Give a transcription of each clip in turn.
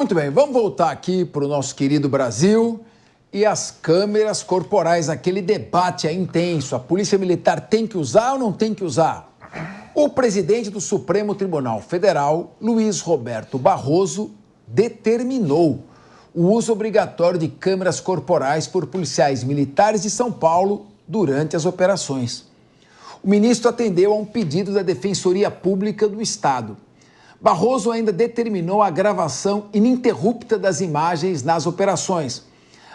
Muito bem, vamos voltar aqui para o nosso querido Brasil e as câmeras corporais, aquele debate é intenso. A Polícia Militar tem que usar ou não tem que usar? O presidente do Supremo Tribunal Federal, Luiz Roberto Barroso, determinou o uso obrigatório de câmeras corporais por policiais militares de São Paulo durante as operações. O ministro atendeu a um pedido da Defensoria Pública do Estado. Barroso ainda determinou a gravação ininterrupta das imagens nas operações,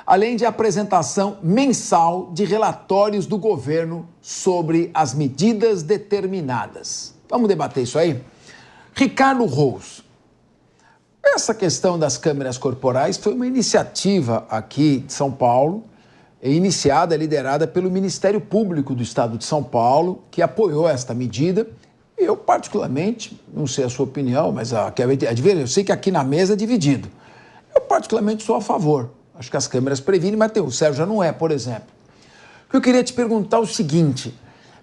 além de apresentação mensal de relatórios do governo sobre as medidas determinadas. Vamos debater isso aí? Ricardo Rous, essa questão das câmeras corporais foi uma iniciativa aqui de São Paulo, iniciada, liderada pelo Ministério Público do Estado de São Paulo, que apoiou esta medida. Eu, particularmente, não sei a sua opinião, mas eu sei que aqui na mesa é dividido. Eu, particularmente, sou a favor. Acho que as câmeras previnem, mas o Sérgio já não é, por exemplo. Eu queria te perguntar o seguinte,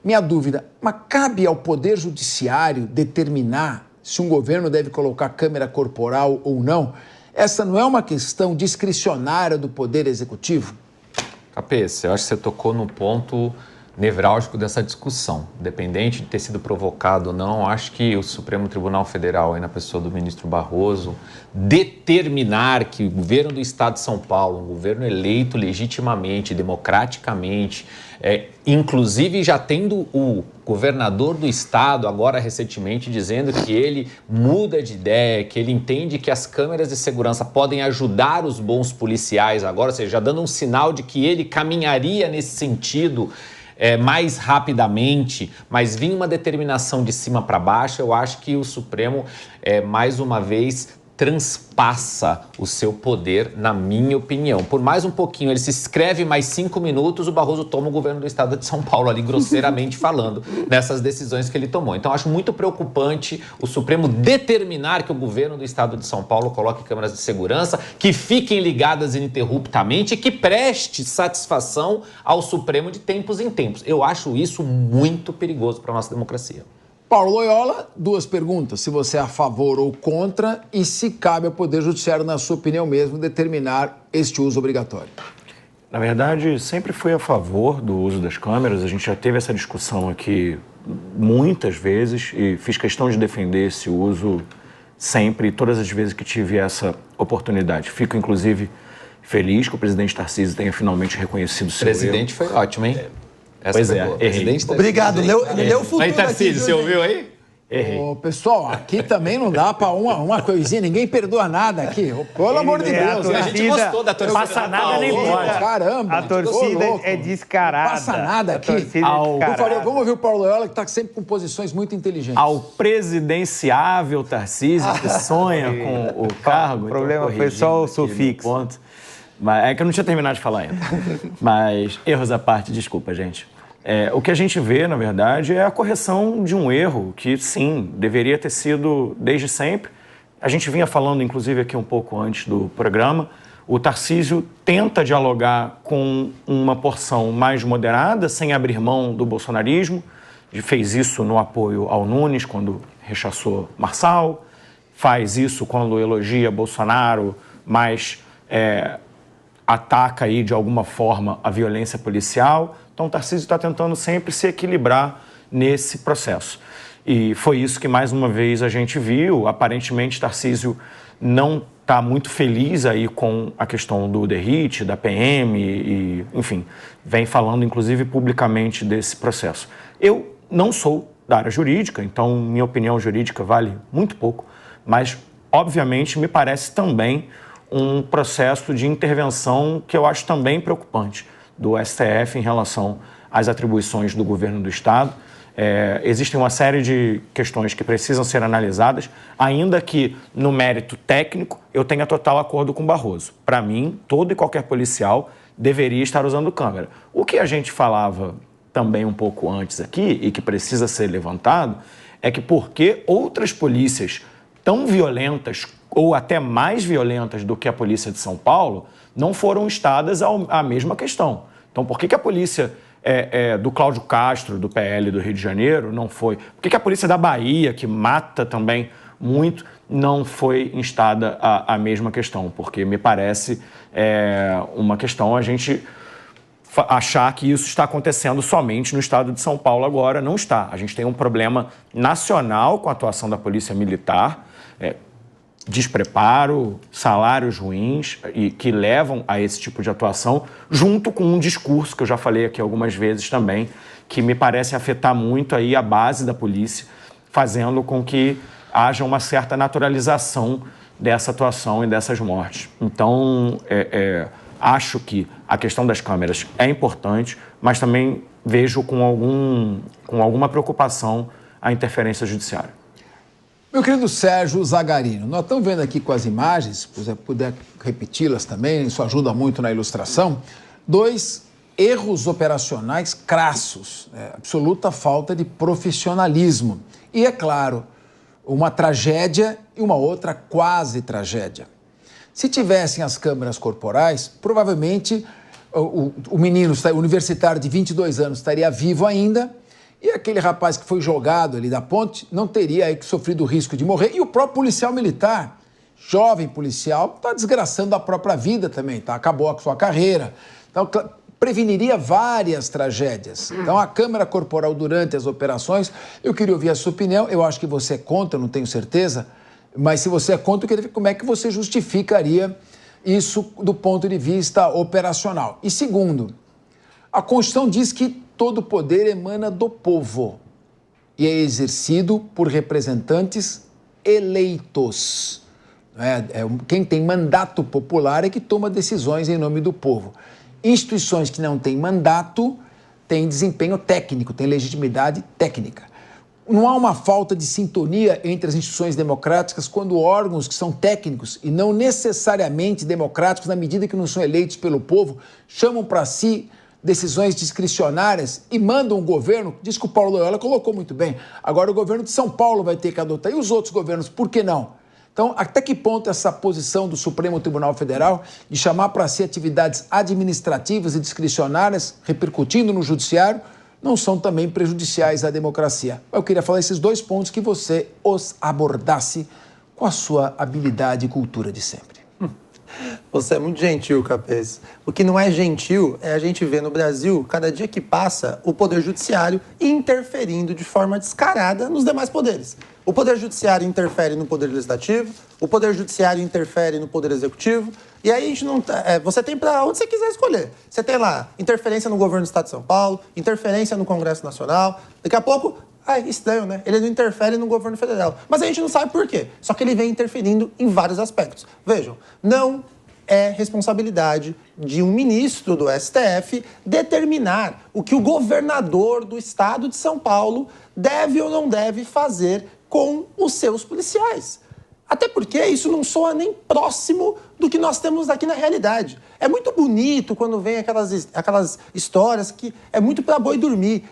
minha dúvida, mas cabe ao Poder Judiciário determinar se um governo deve colocar câmera corporal ou não? Essa não é uma questão discricionária do Poder Executivo? Cabeça, eu acho que você tocou no ponto nevrálgico dessa discussão. Independente de ter sido provocado ou não, acho que o Supremo Tribunal Federal, aí na pessoa do ministro Barroso, determinar que o governo do Estado de São Paulo, um governo eleito legitimamente, democraticamente, inclusive já tendo o governador do Estado agora recentemente dizendo que ele muda de ideia, que ele entende que as câmeras de segurança podem ajudar os bons policiais agora, ou seja, já dando um sinal de que ele caminharia nesse sentido mais rapidamente, mas vinha uma determinação de cima para baixo. Eu acho que o Supremo, mais uma vez, transpassa o seu poder, na minha opinião. Por mais um pouquinho, ele se escreve mais 5 minutos, o Barroso toma o governo do Estado de São Paulo ali, grosseiramente falando, nessas decisões que ele tomou. Então, acho muito preocupante o Supremo determinar que o governo do Estado de São Paulo coloque câmeras de segurança, que fiquem ligadas ininterruptamente e que preste satisfação ao Supremo de tempos em tempos. Eu acho isso muito perigoso para a nossa democracia. Paulo Loyola, 2 perguntas. Se você é a favor ou contra e se cabe ao Poder Judiciário, na sua opinião mesmo, determinar este uso obrigatório. Na verdade, sempre fui a favor do uso das câmeras. A gente já teve essa discussão aqui muitas vezes e fiz questão de defender esse uso sempre, todas as vezes que tive essa oportunidade. Fico, inclusive, feliz que o presidente Tarcísio tenha finalmente reconhecido o seu erro. O presidente foi ótimo, hein? Pois é, errei. Obrigado, leu o futuro. Aí, Tarcísio, você ouviu aí? Errei. Ô, pessoal, aqui também não dá para uma coisinha, ninguém perdoa nada aqui. Pelo amor de Deus. A gente gostou da torcida. Passa nada nem pode. Caramba. A torcida é descarada. Não passa nada aqui. Por favor, vamos ouvir o Paulo Loyola, que está sempre com posições muito inteligentes. Ao presidenciável Tarcísio, que sonha com o cargo. O problema foi só o sufixo. Ponto. Mas é que eu não tinha terminado de falar ainda. Mas, erros à parte, desculpa, gente. O que a gente vê, na verdade, é a correção de um erro que, sim, deveria ter sido desde sempre. A gente vinha falando, inclusive, aqui um pouco antes do programa. O Tarcísio tenta dialogar com uma porção mais moderada, sem abrir mão do bolsonarismo. Fez isso no apoio ao Nunes, quando rechaçou Marçal. Faz isso quando elogia Bolsonaro, mas ataca aí, de alguma forma, a violência policial. Então, o Tarcísio está tentando sempre se equilibrar nesse processo. E foi isso que, mais uma vez, a gente viu. Aparentemente, Tarcísio não está muito feliz aí com a questão do DERIT, da PM, e, enfim, vem falando, inclusive, publicamente desse processo. Eu não sou da área jurídica, então minha opinião jurídica vale muito pouco, mas, obviamente, me parece também um processo de intervenção que eu acho também preocupante do STF em relação às atribuições do governo do Estado. Existem uma série de questões que precisam ser analisadas, ainda que no mérito técnico eu tenha total acordo com o Barroso. Para mim, todo e qualquer policial deveria estar usando câmera. O que a gente falava também um pouco antes aqui e que precisa ser levantado é que por que outras polícias tão violentas ou até mais violentas do que a polícia de São Paulo não foram instadas à mesma questão. Então, por que a polícia do Cláudio Castro, do PL do Rio de Janeiro, não foi? Por que a polícia da Bahia, que mata também muito, não foi instada a mesma questão, porque me parece uma questão a gente achar que isso está acontecendo somente no estado de São Paulo agora. Não está. A gente tem um problema nacional com a atuação da Polícia Militar, despreparo, salários ruins e que levam a esse tipo de atuação, junto com um discurso que eu já falei aqui algumas vezes também, que me parece afetar muito aí a base da polícia, fazendo com que haja uma certa naturalização dessa atuação e dessas mortes. Então, acho que a questão das câmeras é importante, mas também vejo com alguma preocupação a interferência judiciária. Meu querido Sérgio Zagarino, nós estamos vendo aqui com as imagens, se você puder repeti-las também, isso ajuda muito na ilustração, 2 erros operacionais crassos, absoluta falta de profissionalismo. E, é claro, uma tragédia e uma outra quase tragédia. Se tivessem as câmeras corporais, provavelmente o menino universitário de 22 anos estaria vivo ainda, e aquele rapaz que foi jogado ali da ponte não teria aí sofrido o risco de morrer. E o próprio policial militar, jovem policial, está desgraçando a própria vida também, tá? Acabou a sua carreira. Então, preveniria várias tragédias. Então, a câmera corporal durante as operações, eu queria ouvir a sua opinião. Eu acho que você é contra, não tenho certeza, mas se você é contra, eu queria ver como é que você justificaria isso do ponto de vista operacional. E segundo, a Constituição diz que todo poder emana do povo e é exercido por representantes eleitos. Quem tem mandato popular é que toma decisões em nome do povo. Instituições que não têm mandato têm desempenho técnico, têm legitimidade técnica. Não há uma falta de sintonia entre as instituições democráticas quando órgãos que são técnicos e não necessariamente democráticos, na medida que não são eleitos pelo povo, chamam para si decisões discricionárias e mandam o governo, diz que o Paulo Loyola colocou muito bem, agora o governo de São Paulo vai ter que adotar, e os outros governos, por que não? Então, até que ponto essa posição do Supremo Tribunal Federal de chamar para si atividades administrativas e discricionárias, repercutindo no judiciário, não são também prejudiciais à democracia? Eu queria falar esses 2 pontos que você os abordasse com a sua habilidade e cultura de sempre. Você é muito gentil, Capês. O que não é gentil é a gente ver no Brasil, cada dia que passa, o Poder Judiciário interferindo de forma descarada nos demais poderes. O Poder Judiciário interfere no Poder Legislativo, o Poder Judiciário interfere no Poder Executivo, e aí a gente não... você tem para onde você quiser escolher. Você tem lá interferência no governo do Estado de São Paulo, interferência no Congresso Nacional, daqui a pouco... estranho, né? Ele não interfere no governo federal. Mas a gente não sabe por quê. Só que ele vem interferindo em vários aspectos. Vejam, não é responsabilidade de um ministro do STF determinar o que o governador do estado de São Paulo deve ou não deve fazer com os seus policiais. Até porque isso não soa nem próximo do que nós temos aqui na realidade. É muito bonito quando vem aquelas histórias que é muito para boi dormir.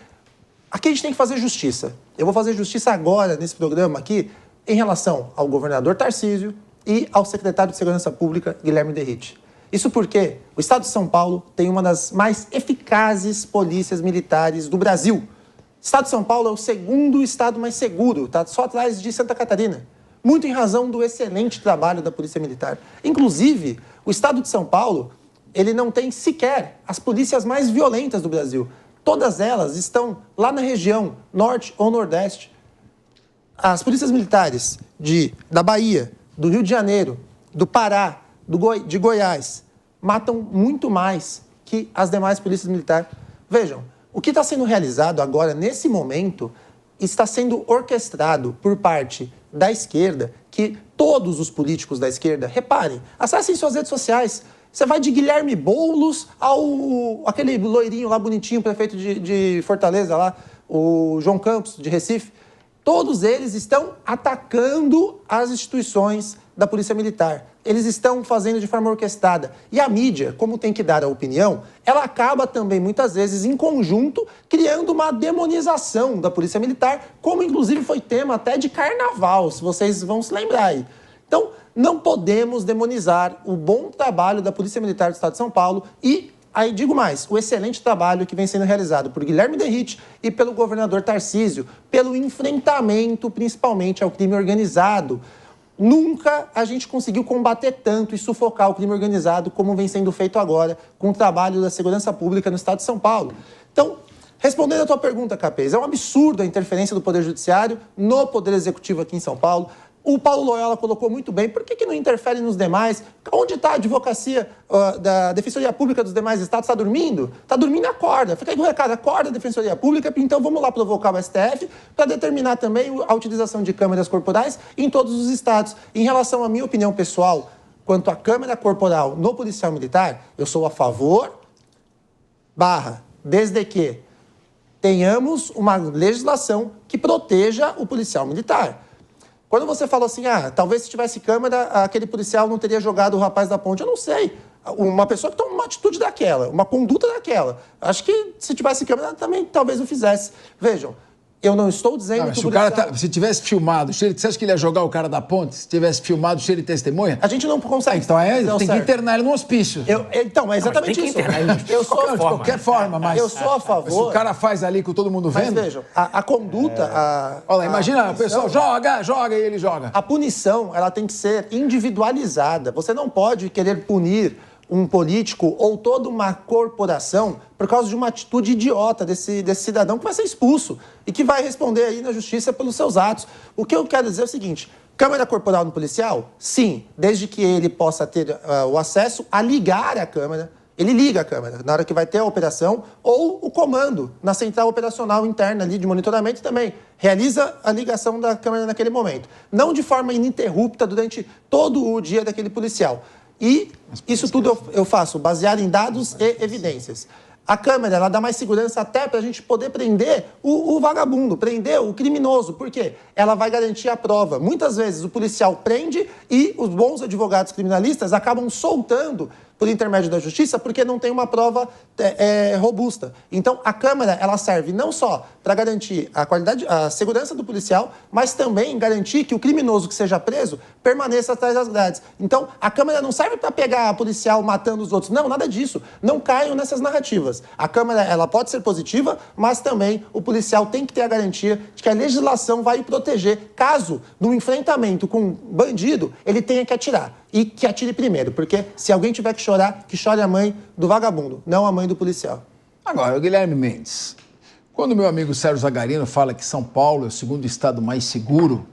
Aqui a gente tem que fazer justiça. Eu vou fazer justiça agora, nesse programa aqui, em relação ao governador Tarcísio e ao secretário de Segurança Pública, Guilherme Derrite. Isso porque o estado de São Paulo tem uma das mais eficazes polícias militares do Brasil. O estado de São Paulo é o 2º estado mais seguro, está só atrás de Santa Catarina. Muito em razão do excelente trabalho da Polícia Militar. Inclusive, o estado de São Paulo, ele não tem sequer as polícias mais violentas do Brasil. Todas elas estão lá na região norte ou nordeste. As polícias militares da Bahia, do Rio de Janeiro, do Pará, de Goiás, matam muito mais que as demais polícias militares. Vejam, o que está sendo realizado agora, nesse momento, está sendo orquestrado por parte da esquerda, que todos os políticos da esquerda, reparem, acessem suas redes sociais. Você vai de Guilherme Boulos aquele loirinho lá bonitinho, prefeito de Fortaleza lá, o João Campos, de Recife. Todos eles estão atacando as instituições da Polícia Militar. Eles estão fazendo de forma orquestrada. E a mídia, como tem que dar a opinião, ela acaba também, muitas vezes, em conjunto, criando uma demonização da Polícia Militar, como inclusive foi tema até de carnaval, se vocês vão se lembrar aí. Então, não podemos demonizar o bom trabalho da Polícia Militar do Estado de São Paulo e, aí digo mais, o excelente trabalho que vem sendo realizado por Guilherme Derrite e pelo governador Tarcísio, pelo enfrentamento, principalmente, ao crime organizado. Nunca a gente conseguiu combater tanto e sufocar o crime organizado como vem sendo feito agora com o trabalho da segurança pública no estado de São Paulo. Então, respondendo a tua pergunta, Capês, é um absurdo a interferência do Poder Judiciário no Poder Executivo aqui em São Paulo. O Paulo Loyola colocou muito bem, por que não interfere nos demais? Onde está a advocacia da Defensoria Pública dos demais estados? Está dormindo? Está dormindo, acorda. Fica aí com o recado, acorda a Defensoria Pública, então vamos lá provocar o STF para determinar também a utilização de câmeras corporais em todos os estados. Em relação à minha opinião pessoal, quanto à câmera corporal no policial militar, eu sou a favor, desde que tenhamos uma legislação que proteja o policial militar. Quando você falou assim, talvez se tivesse câmera, aquele policial não teria jogado o rapaz da ponte. Eu não sei. Uma pessoa que toma uma atitude daquela, uma conduta daquela. Acho que se tivesse câmera, também talvez o fizesse. Vejam, eu não estou dizendo que o policial... Se tivesse filmado, você acha que ele ia jogar o cara da ponte? Se tivesse filmado, se ele testemunha? A gente não consegue... Então tem que internar ele no hospício. Então, é exatamente isso. Eu sou de qualquer forma, mas... Eu sou a favor... Se o cara faz ali com todo mundo vendo... Mas vejam, a conduta... Olha lá, imagina, o pessoal joga e ele joga. A punição, ela tem que ser individualizada. Você não pode querer punir um político ou toda uma corporação por causa de uma atitude idiota desse cidadão que vai ser expulso e que vai responder aí na justiça pelos seus atos. O que eu quero dizer é o seguinte, câmera corporal no policial? Sim, desde que ele possa ter o acesso a ligar a câmera. Ele liga a câmera na hora que vai ter a operação ou o comando na central operacional interna ali de monitoramento também. Realiza a ligação da câmera naquele momento. Não de forma ininterrupta durante todo o dia daquele policial. E isso tudo eu faço baseado em dados e evidências. A câmera, ela dá mais segurança até para a gente poder prender o vagabundo, prender o criminoso. Por quê? Ela vai garantir a prova. Muitas vezes o policial prende e os bons advogados criminalistas acabam soltando por intermédio da justiça porque não tem uma prova robusta. Então, a câmera, ela serve não só para garantir a qualidade, a segurança do policial, mas também garantir que o criminoso que seja preso permaneça atrás das grades. Então, a câmera não serve para pegar policial matando os outros. Não, nada disso. Não caiam nessas narrativas. A câmera, ela pode ser positiva, mas também o policial tem que ter a garantia de que a legislação vai o proteger caso, no enfrentamento com um bandido, ele tenha que atirar. E que atire primeiro, porque se alguém tiver que chore a mãe do vagabundo, não a mãe do policial. Agora, Guilherme Mendes, quando meu amigo Sérgio Zagarino fala que São Paulo é o segundo estado mais seguro,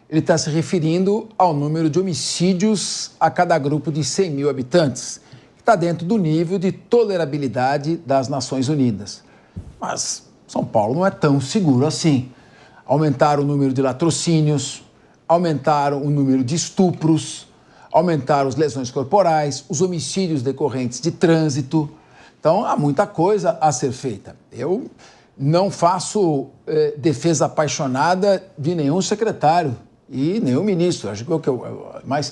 ele está se referindo ao número de homicídios a cada grupo de 100 mil habitantes, que está dentro do nível de tolerabilidade das Nações Unidas. Mas São Paulo não é tão seguro assim. Aumentaram o número de latrocínios, aumentaram o número de estupros, aumentaram as lesões corporais, os homicídios decorrentes de trânsito. Então, há muita coisa a ser feita. Eu não faço defesa apaixonada de nenhum secretário e nenhum ministro. Acho que mas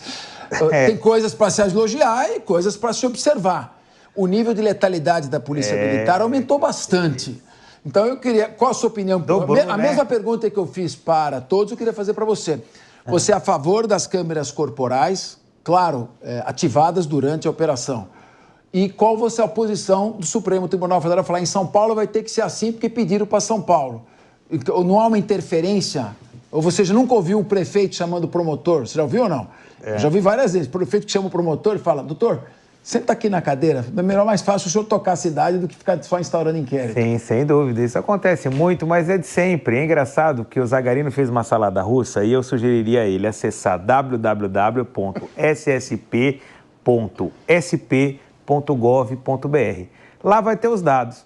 tem coisas para se elogiar e coisas para se observar. O nível de letalidade da Polícia Militar aumentou bastante. Então, eu queria... Qual a sua opinião? A mesma pergunta que eu fiz para todos, eu queria fazer para você. Você é a favor das câmeras corporais, claro, ativadas durante a operação. E qual você é a posição do Supremo Tribunal Federal? Falar em São Paulo vai ter que ser assim porque pediram para São Paulo. Não há uma interferência? Ou você já nunca ouviu um prefeito chamando o promotor? Você já ouviu ou não? Eu já ouvi várias vezes. O prefeito que chama o promotor e fala, doutor, senta aqui na cadeira, é melhor, mais fácil o senhor tocar a cidade do que ficar só instaurando inquérito. Sim, sem dúvida. Isso acontece muito, mas é de sempre. É engraçado que o Zagarino fez uma salada russa e eu sugeriria a ele acessar www.ssp.sp.gov.br. Lá vai ter os dados.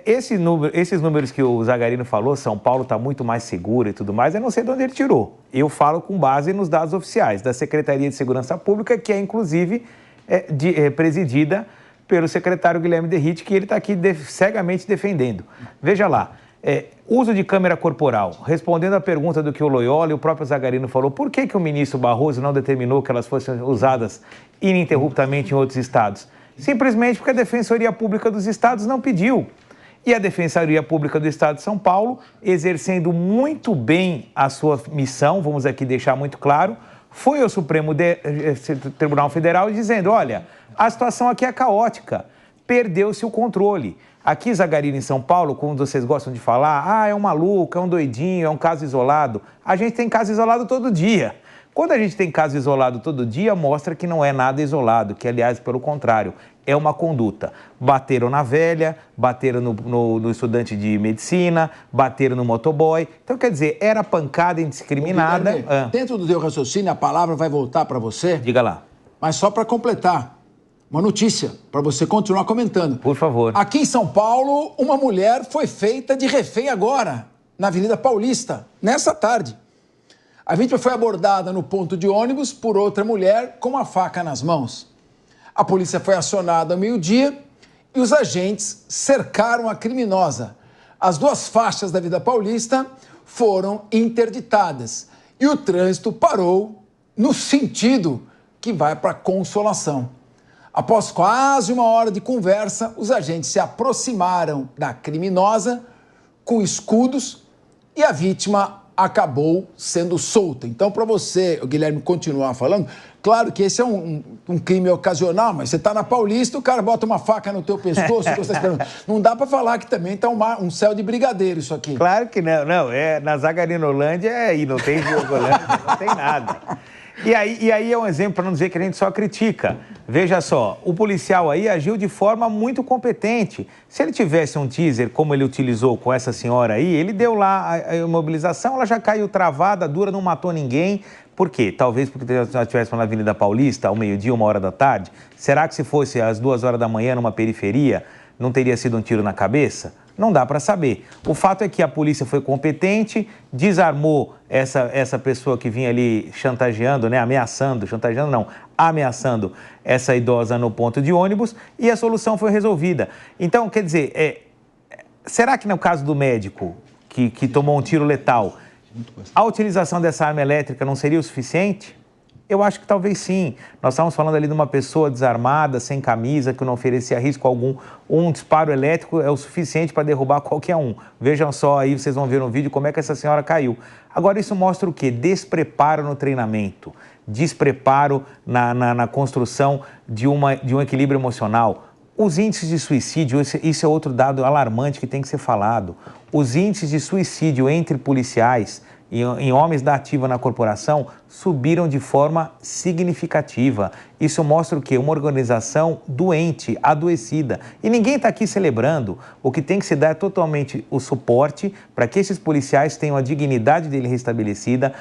Esses números que o Zagarino falou, São Paulo está muito mais seguro e tudo mais, eu não sei de onde ele tirou. Eu falo com base nos dados oficiais da Secretaria de Segurança Pública, que é inclusive presidida pelo secretário Guilherme Derrite, que ele está aqui cegamente defendendo. Veja lá, uso de câmera corporal. Respondendo à pergunta do que o Loyola e o próprio Zagarino falou, por que o ministro Barroso não determinou que elas fossem usadas ininterruptamente em outros estados? Simplesmente porque a Defensoria Pública dos Estados não pediu. E a Defensoria Pública do Estado de São Paulo, exercendo muito bem a sua missão, vamos aqui deixar muito claro, foi ao Supremo Tribunal Federal dizendo, olha, a situação aqui é caótica, perdeu-se o controle. Aqui, Zagarino, em São Paulo, como vocês gostam de falar, é um maluco, é um doidinho, é um caso isolado. A gente tem caso isolado todo dia. Quando a gente tem caso isolado todo dia, mostra que não é nada isolado, que, aliás, pelo contrário, é uma conduta. Bateram na velha, bateram no estudante de medicina, bateram no motoboy. Então, quer dizer, era pancada indiscriminada. Guilherme, dentro do teu raciocínio, a palavra vai voltar para você. Diga lá. Mas só para completar, uma notícia para você continuar comentando. Por favor. Aqui em São Paulo, uma mulher foi feita de refém agora, na Avenida Paulista, nessa tarde. A vítima foi abordada no ponto de ônibus por outra mulher com uma faca nas mãos. A polícia foi acionada ao meio-dia e os agentes cercaram a criminosa. As 2 faixas da Avenida Paulista foram interditadas e o trânsito parou no sentido que vai para Consolação. Após quase 1 hora de conversa, os agentes se aproximaram da criminosa com escudos e a vítima acabou sendo solta. Então, para você, o Guilherme, continuar falando, claro que esse é um crime ocasional, mas você está na Paulista, o cara bota uma faca no teu pescoço, você tá esperando. Não dá para falar que também está um céu de brigadeiro isso aqui. Claro que não, na Zagarinolândia e não tem Jogolândia, não tem nada. E aí é um exemplo para não dizer que a gente só critica. Veja só, o policial aí agiu de forma muito competente. Se ele tivesse um teaser, como ele utilizou com essa senhora aí, ele deu lá a imobilização, ela já caiu travada, dura, não matou ninguém. Por quê? Talvez porque nós estivéssemos na Avenida Paulista, ao meio-dia, 1 hora da tarde. Será que se fosse às 2 horas da manhã numa periferia, não teria sido um tiro na cabeça? Não dá para saber. O fato é que a polícia foi competente, desarmou essa pessoa que vinha ali chantageando, né, ameaçando essa idosa no ponto de ônibus e a solução foi resolvida. Então, quer dizer, será que no caso do médico que tomou um tiro letal, a utilização dessa arma elétrica não seria o suficiente? Eu acho que talvez sim. Nós estávamos falando ali de uma pessoa desarmada, sem camisa, que não oferecia risco algum. Um disparo elétrico é o suficiente para derrubar qualquer um. Vejam só aí, vocês vão ver no vídeo como é que essa senhora caiu. Agora, isso mostra o quê? Despreparo no treinamento, despreparo na construção de um equilíbrio emocional. Os índices de suicídio, isso é outro dado alarmante que tem que ser falado. Os índices de suicídio entre policiais em homens da ativa na corporação subiram de forma significativa. Isso mostra o quê? Uma organização doente, adoecida. E ninguém está aqui celebrando. O que tem que se dar é totalmente o suporte para que esses policiais tenham a dignidade dele restabelecida,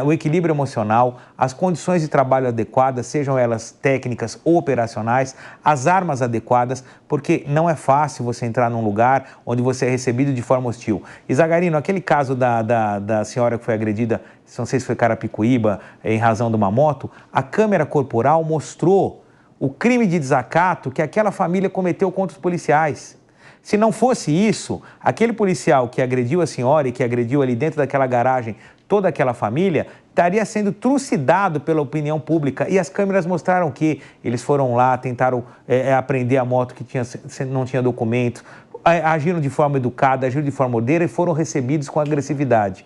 o equilíbrio emocional, as condições de trabalho adequadas, sejam elas técnicas ou operacionais, as armas adequadas, porque não é fácil você entrar num lugar onde você é recebido de forma hostil. E Zagarino, aquele caso da senhora que foi agredida, não sei se foi Carapicuíba, em razão de uma moto, a câmera corporal mostrou o crime de desacato que aquela família cometeu contra os policiais. Se não fosse isso, aquele policial que agrediu a senhora e que agrediu ali dentro daquela garagem toda aquela família, estaria sendo trucidado pela opinião pública. E as câmeras mostraram que eles foram lá, tentaram apreender a moto que não tinha documento, agiram de forma educada, agiram de forma ordeira e foram recebidos com agressividade.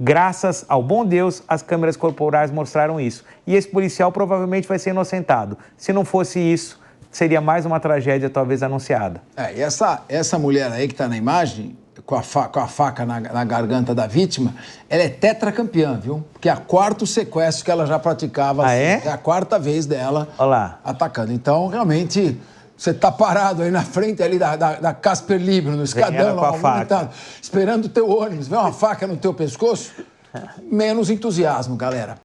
Graças ao bom Deus, as câmeras corporais mostraram isso. E esse policial provavelmente vai ser inocentado. Se não fosse isso, seria mais uma tragédia talvez anunciada. E essa mulher aí que está na imagem, com a faca na garganta da vítima, ela é tetracampeã, viu? Porque é o 4º sequestro que ela já praticava. Ah, é? É a 4ª vez dela atacando. Então, realmente, você tá parado aí na frente ali da Casper Libero, no escadão, lá, movimentado, esperando o teu ônibus, vê uma faca no teu pescoço, menos entusiasmo, galera.